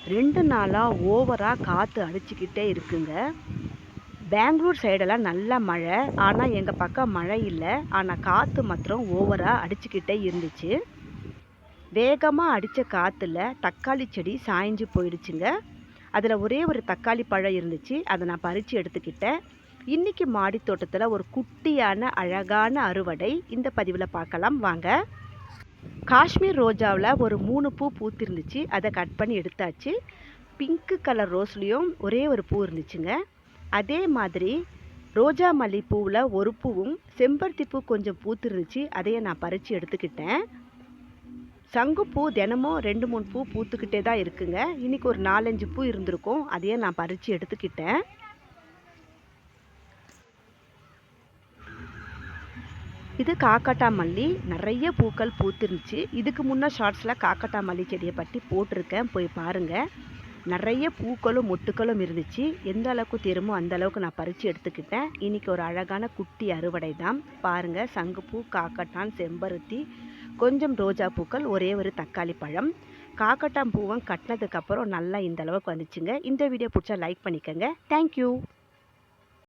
2 நாளா ஓவரா காத்து அடிச்சுக்கிட்டே இருக்குங்க. பெங்களூர் சைடெல்லாம் நல்ல மழை. ஆனா எங்க பக்கம் மழை இல்ல. ஆனா காத்து மாத்திரம் ஓவரா அடிச்சுக்கிட்டே இருந்துச்சு. வேகமா அடிச்ச காத்துல தக்காளி செடி சாய்ஞ்சு போயிடுச்சுங்க. அதுல ஒரே ஒரு தக்காளி பழம் இருந்துச்சு. அத நான் பறிச்சு எடுத்துக்கிட்டேன். இன்னைக்கு மாடி தோட்டத்துல ஒரு குட்டியான அழகான அறுவடை இந்த பதிவுல பார்க்கலாம் வாங்க. காஷ்மீர் ரோஜாவுல ஒரு 3 பூ பூத்திருந்துச்சு. அத கட் பண்ணி எடுத்தாச்சு. பிங்க் கலர் ரோஸ்லயும் ஒரே ஒரு பூ இருந்துச்சுங்க. அதே மாதிரி ரோஜா மல்லி பூவில் ஒரு பூவும் செம்பருத்தி பூ கொஞ்சம் பூத்துருந்துச்சு. அதையே நான் பறித்து எடுத்துக்கிட்டேன். சங்குப்பூ தினமும் 2-3 பூ பூத்துக்கிட்டே தான் இருக்குங்க. இன்னைக்கு ஒரு 4-5 பூ இருந்திருக்கும். அதையே நான் பறித்து எடுத்துக்கிட்டேன். இது காக்கட்டா மல்லி. நிறைய பூக்கள் பூத்துருந்துச்சு. இதுக்கு முன்னே ஷார்ட்ஸில் காக்கட்டா மல்லி செடியை பற்றி போட்டிருக்கேன், போய் பாருங்கள். நிறைய பூக்களும் மொட்டுக்களும் இருந்துச்சு. எந்த அளவுக்கு தெரியுமோ அந்த அளவுக்கு நான் பறித்து எடுத்துக்கிட்டேன். இன்றைக்கி ஒரு அழகான குட்டி அறுவடை தான் பாருங்கள். சங்குப்பூ, காக்கட்டான், செம்பருத்தி, கொஞ்சம் ரோஜா பூக்கள், ஒரே ஒரு தக்காளி பழம். காக்கட்டான் பூவும் கட்டினதுக்கப்புறம் நல்லா இந்த அளவுக்கு வந்துச்சுங்க. இந்த வீடியோ பிடிச்சா லைக் பண்ணிக்கோங்க. தேங்க்யூ.